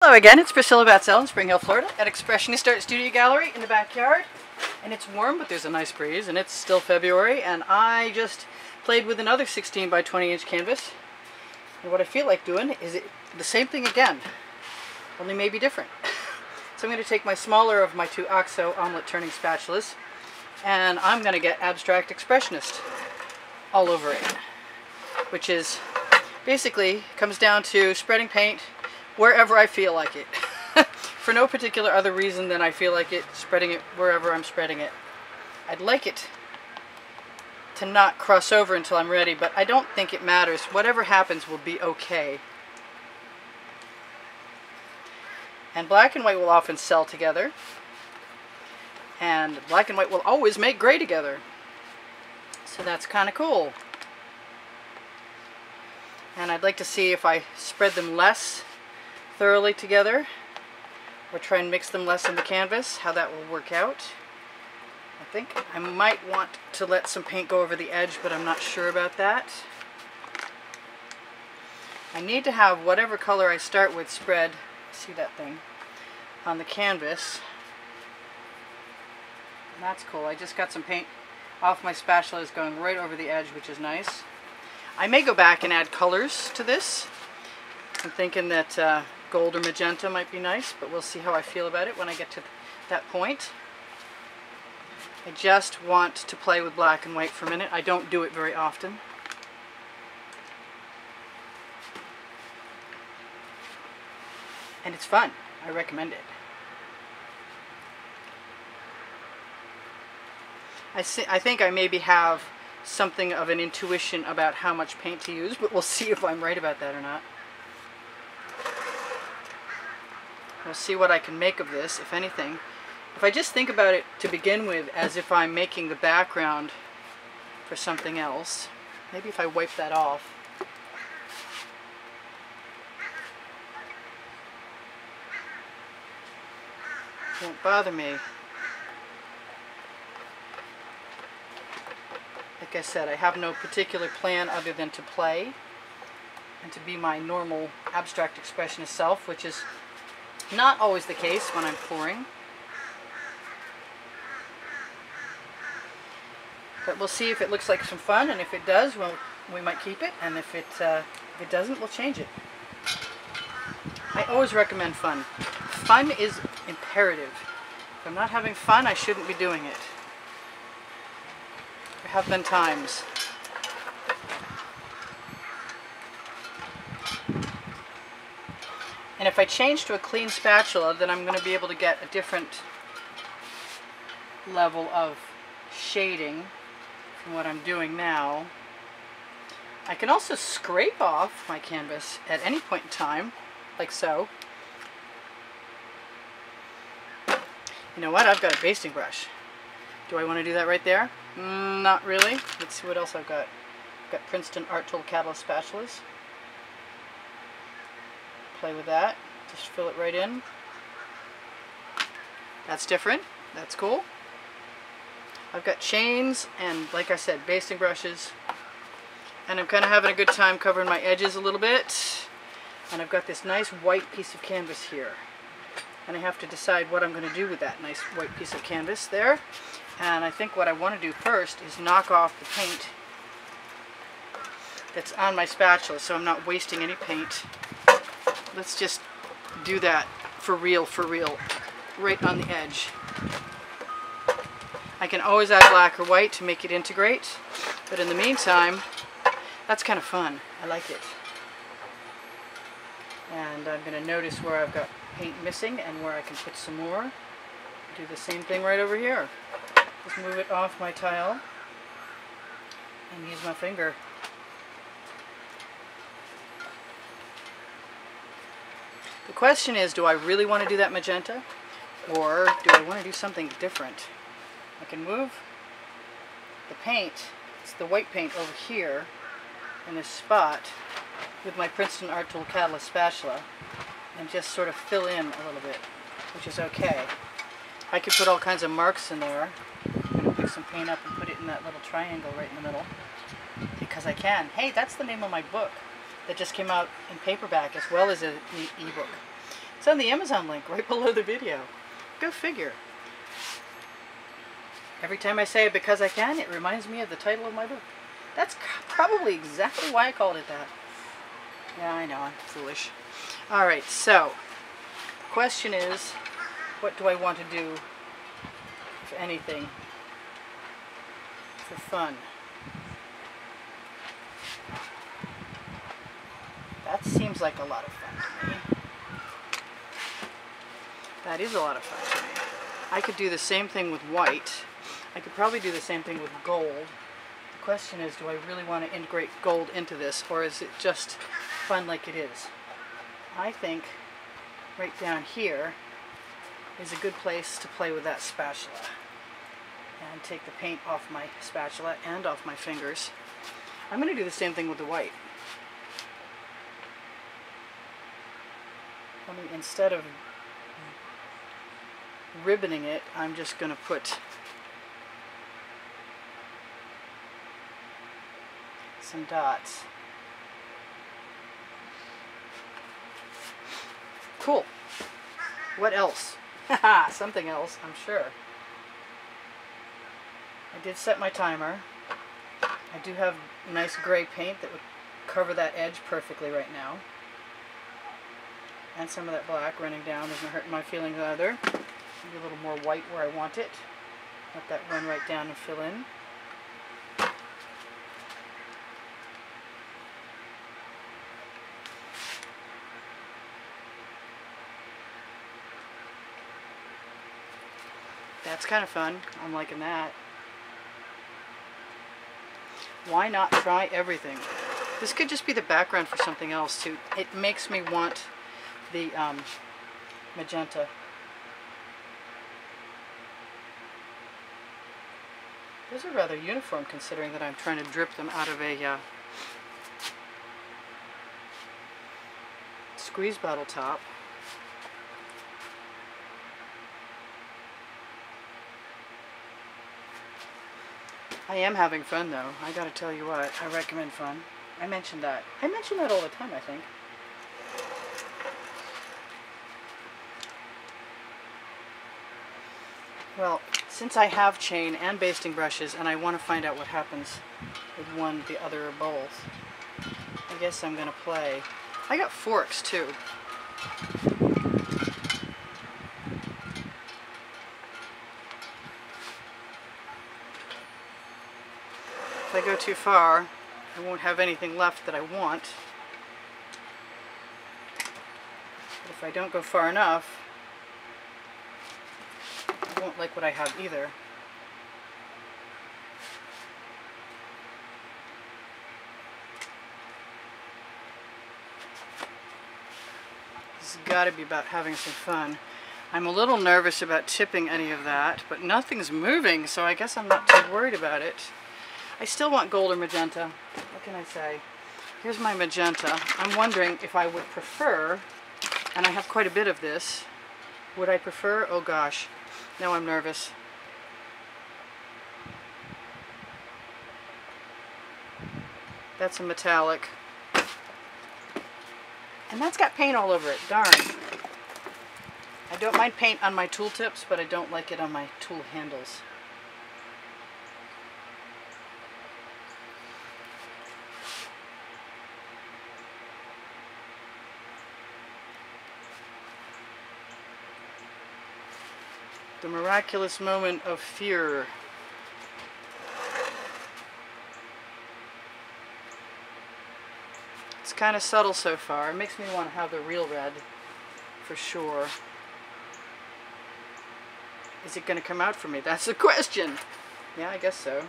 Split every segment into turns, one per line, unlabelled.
Hello again, it's Priscilla Batzell in Spring Hill, Florida at Expressionist Art Studio Gallery in the backyard. And it's warm, but there's a nice breeze, and it's still February, and I just played with another 16 by 20 inch canvas. And what I feel like doing is the same thing again, only maybe different. So I'm going to take my smaller of my two OXO omelet turning spatulas, and I'm going to get Abstract Expressionist all over it, which is basically comes down to spreading paint wherever I feel like it. For no particular other reason than I feel like it, spreading it wherever I'm spreading it. I'd like it to not cross over until I'm ready, but I don't think it matters. Whatever happens will be okay. And black and white will often sell together, and black and white will always make gray together. So that's kind of cool. And I'd like to see if I spread them less thoroughly together, or try and mix them less in the canvas, how that will work out. I think I might want to let some paint go over the edge, but I'm not sure about that. I need to have whatever color I start with spread, see that thing, on the canvas. And that's cool. I just got some paint off my spatulas going right over the edge, which is nice. I may go back and add colors to this. I'm thinking that gold or magenta might be nice, but we'll see how I feel about it when I get to that point. I just want to play with black and white for a minute. I don't do it very often. And it's fun. I recommend it. I think I maybe have something of an intuition about how much paint to use, but we'll see if I'm right about that or not. We'll see what I can make of this, if anything. If I just think about it to begin with as if I'm making the background for something else, maybe if I wipe that off. It won't bother me. Like I said, I have no particular plan other than to play and to be my normal abstract expressionist self, which is not always the case when I'm pouring. But we'll see if it looks like some fun, and if it does, well, we might keep it, and if it doesn't, we'll change it. I always recommend fun. Fun is imperative. If I'm not having fun, I shouldn't be doing it. There have been times. And if I change to a clean spatula, then I'm going to be able to get a different level of shading from what I'm doing now. I can also scrape off my canvas at any point in time, like so. You know what? I've got a basting brush. Do I want to do that right there? Not really. Let's see what else I've got. I've got Princeton Art Tool Catalyst spatulas. Play with that. Just fill it right in. That's different. That's cool. I've got chains and, like I said, basting brushes. And I'm kind of having a good time covering my edges a little bit. And I've got this nice white piece of canvas here. And I have to decide what I'm going to do with that nice white piece of canvas there. And I think what I want to do first is knock off the paint that's on my spatula, so I'm not wasting any paint. Let's just do that for real, right on the edge. I can always add black or white to make it integrate, but in the meantime, that's kind of fun. I like it. And I'm going to notice where I've got paint missing and where I can put some more. Do the same thing right over here. Just move it off my tile and use my finger. The question is, do I really want to do that magenta, or do I want to do something different? I can move the paint, it's the white paint over here in this spot with my Princeton Art Tool Catalyst spatula and just sort of fill in a little bit, which is okay. I could put all kinds of marks in there. I'm going to pick some paint up and put it in that little triangle right in the middle because I can. Hey, that's the name of my book that just came out in paperback as well as an e-book. It's on the Amazon link right below the video. Go figure. Every time I say it because I can, it reminds me of the title of my book. That's probably exactly why I called it that. Yeah, I know, I'm foolish. Alright, so, the question is, what do I want to do, if anything, for fun? That seems like a lot of fun to me. That is a lot of fun to me. I could do the same thing with white. I could probably do the same thing with gold. The question is, do I really want to integrate gold into this, or is it just fun like it is? I think right down here is a good place to play with that spatula. And take the paint off my spatula and off my fingers. I'm going to do the same thing with the white. Only instead of ribboning it, I'm just going to put some dots. Cool. What else? Haha, something else, I'm sure. I did set my timer. I do have nice gray paint that would cover that edge perfectly right now. And some of that black running down isn't hurting my feelings either. Maybe a little more white where I want it. Let that run right down and fill in. That's kind of fun. I'm liking that. Why not try everything? This could just be the background for something else too. It makes me want the magenta. Those are rather uniform considering that I'm trying to drip them out of a squeeze bottle top. I am having fun though. I gotta tell you what, I recommend fun. I mention that. I mention that all the time, I think. Well, since I have chain and basting brushes and I want to find out what happens with one, the other, or both, I guess I'm gonna play. I got forks too. If I go too far, I won't have anything left that I want. But if I don't go far enough, I won't like what I have either. This has got to be about having some fun. I'm a little nervous about tipping any of that, but nothing's moving, so I guess I'm not too worried about it. I still want gold or magenta. What can I say? Here's my magenta. I'm wondering if I would prefer, and I have quite a bit of this, would I prefer, oh gosh, now I'm nervous. That's a metallic. And that's got paint all over it, darn. I don't mind paint on my tool tips, but I don't like it on my tool handles. The miraculous moment of fear. It's kind of subtle so far. It makes me want to have the real red for sure. Is it going to come out for me? That's the question. Yeah, I guess so.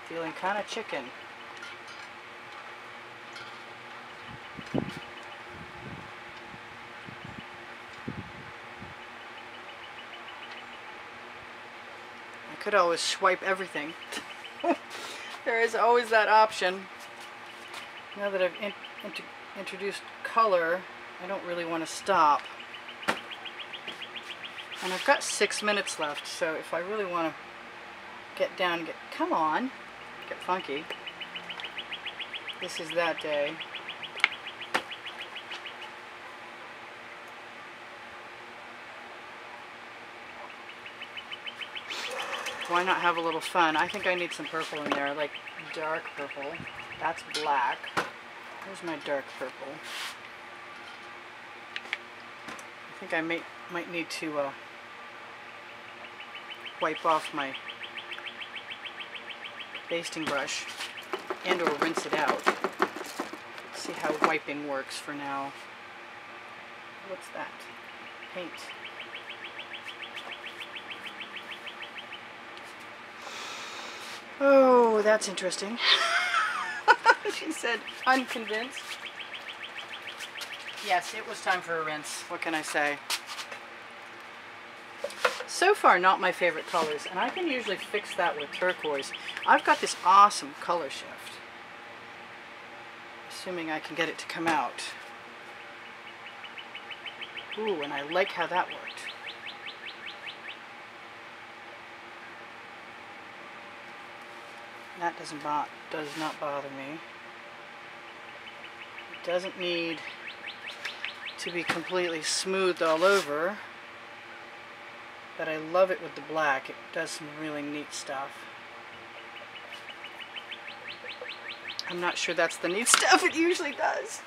Feeling kind of chicken. I could always swipe everything. There is always that option. Now that I've introduced color, I don't really want to stop. And I've got 6 minutes left, so if I really want to get down, come on, get funky, this is that day. Why not have a little fun? I think I need some purple in there, like dark purple. That's black. Where's my dark purple? I think I might need to wipe off my basting brush and or rinse it out. Let's see how wiping works for now. What's that? Paint. Oh, that's interesting. She said, unconvinced. Yes, it was time for a rinse. What can I say? So far, not my favorite colors, and I can usually fix that with turquoise. I've got this awesome color shift. Assuming I can get it to come out. Ooh, and I like how that worked. That does not bother me. It doesn't need to be completely smoothed all over, but I love it with the black. It does some really neat stuff. I'm not sure that's the neat stuff it usually does.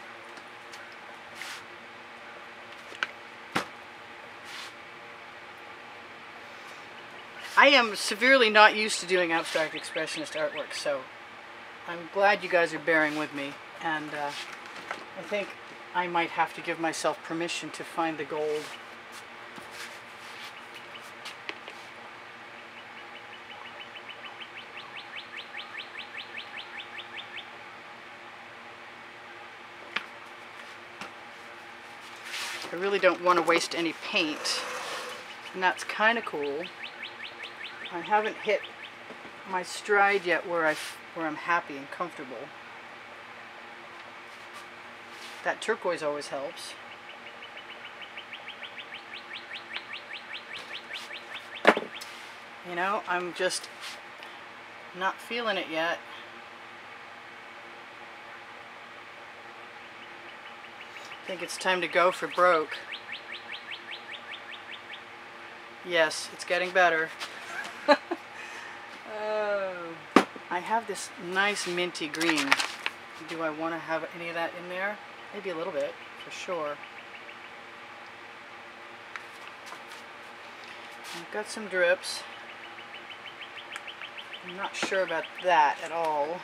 I am severely not used to doing abstract expressionist artwork, so I'm glad you guys are bearing with me, and I think I might have to give myself permission to find the gold. I really don't want to waste any paint, and that's kind of cool. I haven't hit my stride yet where I'm happy and comfortable. That turquoise always helps. You know, I'm just not feeling it yet. I think it's time to go for broke. Yes, it's getting better. I have this nice minty green. Do I want to have any of that in there? Maybe a little bit, for sure. I've got some drips. I'm not sure about that at all.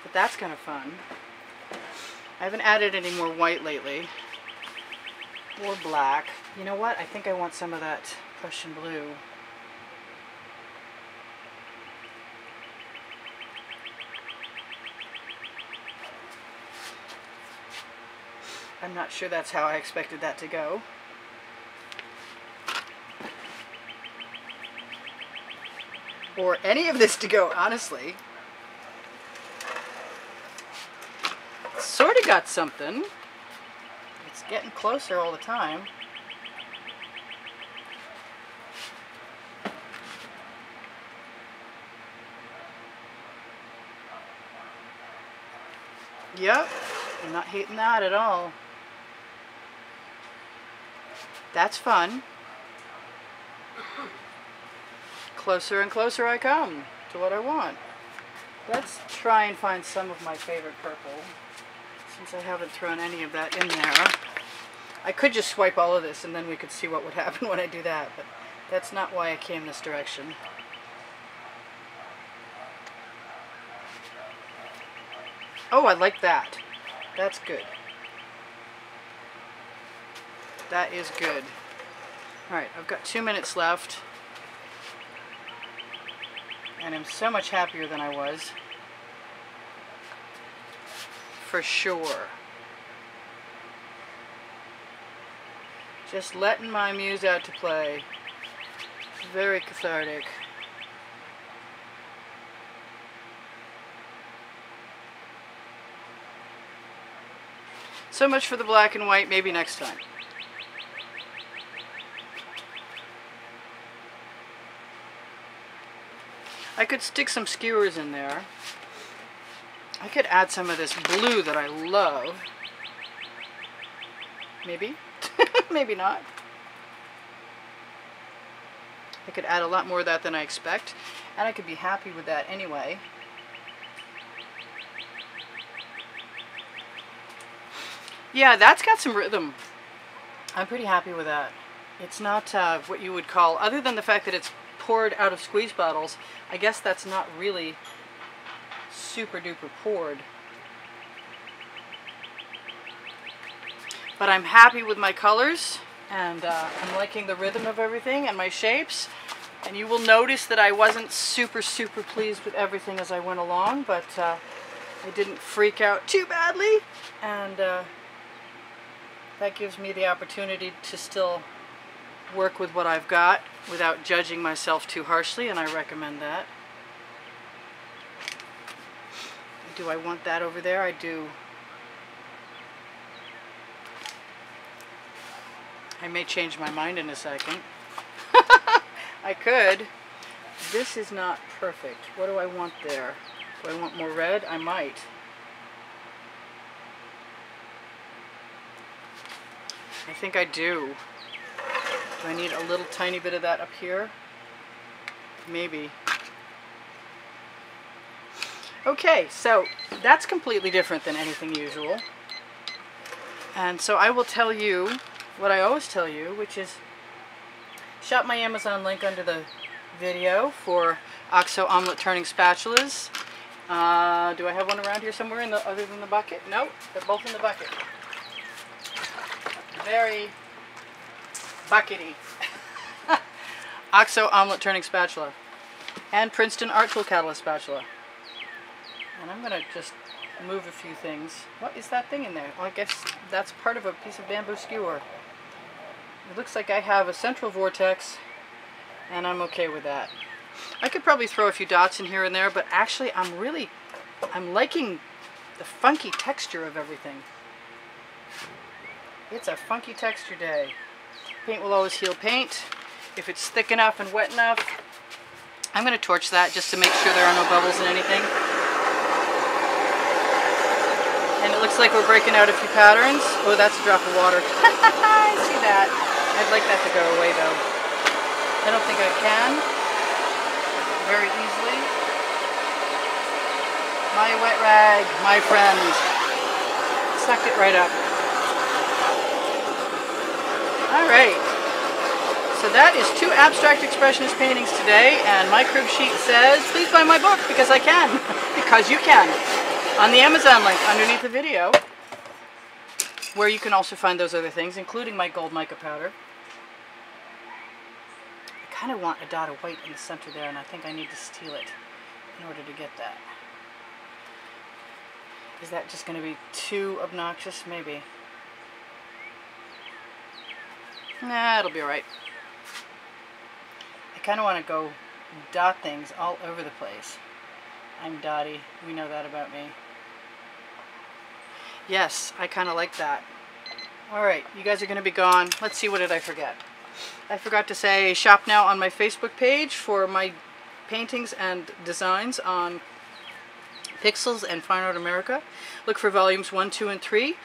But that's kind of fun. I haven't added any more white lately. Or black. You know what? I think I want some of that Prussian blue. I'm not sure that's how I expected that to go. Or any of this to go, honestly. Sort of got something. It's getting closer all the time. Yep, I'm not hating that at all. That's fun. Closer and closer I come to what I want. Let's try and find some of my favorite purple, since I haven't thrown any of that in there. I could just swipe all of this and then we could see what would happen when I do that, but that's not why I came this direction. Oh, I like that. That's good. That is good. Alright, I've got 2 minutes left. And I'm so much happier than I was. For sure. Just letting my muse out to play. Very cathartic. So much for the black and white, maybe next time. I could stick some skewers in there. I could add some of this blue that I love. Maybe. Maybe not. I could add a lot more of that than I expect, and I could be happy with that anyway. Yeah, that's got some rhythm. I'm pretty happy with that. It's not what you would call, other than the fact that it's poured out of squeeze bottles, I guess that's not really super duper poured. But I'm happy with my colors, and I'm liking the rhythm of everything and my shapes. And you will notice that I wasn't super pleased with everything as I went along, but I didn't freak out too badly, and that gives me the opportunity to still work with what I've got without judging myself too harshly, and I recommend that. Do I want that over there? I do. I may change my mind in a second. I could. This is not perfect. What do I want there? Do I want more red? I might. I think I do. Do I need a little tiny bit of that up here? Maybe. Okay, so that's completely different than anything usual. And so I will tell you what I always tell you, which is shop my Amazon link under the video for OXO omelet turning spatulas. Do I have one around here somewhere other than the bucket? No, they're both in the bucket. Very buckety. OXO omelet turning spatula and Princeton Art Tool Catalyst spatula. And I'm going to just move a few things. What is that thing in there? Well, I guess that's part of a piece of bamboo skewer. It looks like I have a central vortex, and I'm okay with that. I could probably throw a few dots in here and there, but actually I'm liking the funky texture of everything. It's a funky texture day. Paint will always heal paint. If it's thick enough and wet enough, I'm going to torch that just to make sure there are no bubbles in anything. And it looks like we're breaking out a few patterns. Oh, that's a drop of water. I see that. I'd like that to go away though. I don't think I can. Very easily. My wet rag, my friend. Sucked it right up. Alright. So that is 2 abstract expressionist paintings today, and my crib sheet says, please buy my book because I can. Because you can. On the Amazon link underneath the video, where you can also find those other things, including my gold mica powder. I kind of want a dot of white in the center there, and I think I need to steal it in order to get that. Is that just going to be too obnoxious? Maybe. Nah, it'll be alright. I kind of want to go dot things all over the place. I'm dotty. We know that about me. Yes, I kind of like that. Alright, you guys are going to be gone. Let's see, what did I forget? I forgot to say shop now on my Facebook page for my paintings and designs on Pixels and Fine Art America. Look for volumes 1, 2, and 3.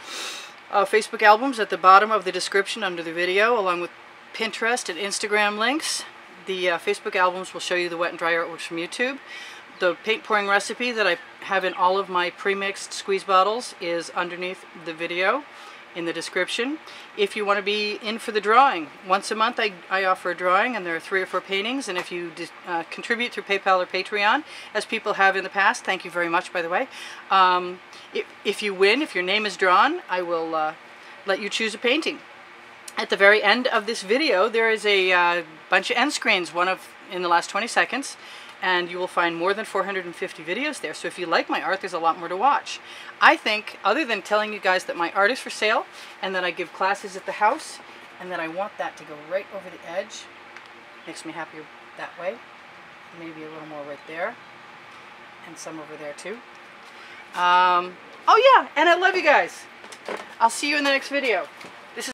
Facebook albums at the bottom of the description under the video, along with Pinterest and Instagram links. The Facebook albums will show you the wet and dry artworks from YouTube. The paint pouring recipe that I have in all of my pre-mixed squeeze bottles is underneath the video in the description. If you want to be in for the drawing, once a month I offer a drawing, and there are 3 or 4 paintings, and if you contribute through PayPal or Patreon, as people have in the past, thank you very much, by the way, if you win, if your name is drawn, I will let you choose a painting. At the very end of this video, there is a bunch of end screens, in the last 20 seconds, and you will find more than 450 videos there. So if you like my art, there's a lot more to watch. I think, other than telling you guys that my art is for sale, and that I give classes at the house, and that I want that to go right over the edge, makes me happier that way. Maybe a little more right there, and some over there too. Oh yeah, and I love you guys. I'll see you in the next video.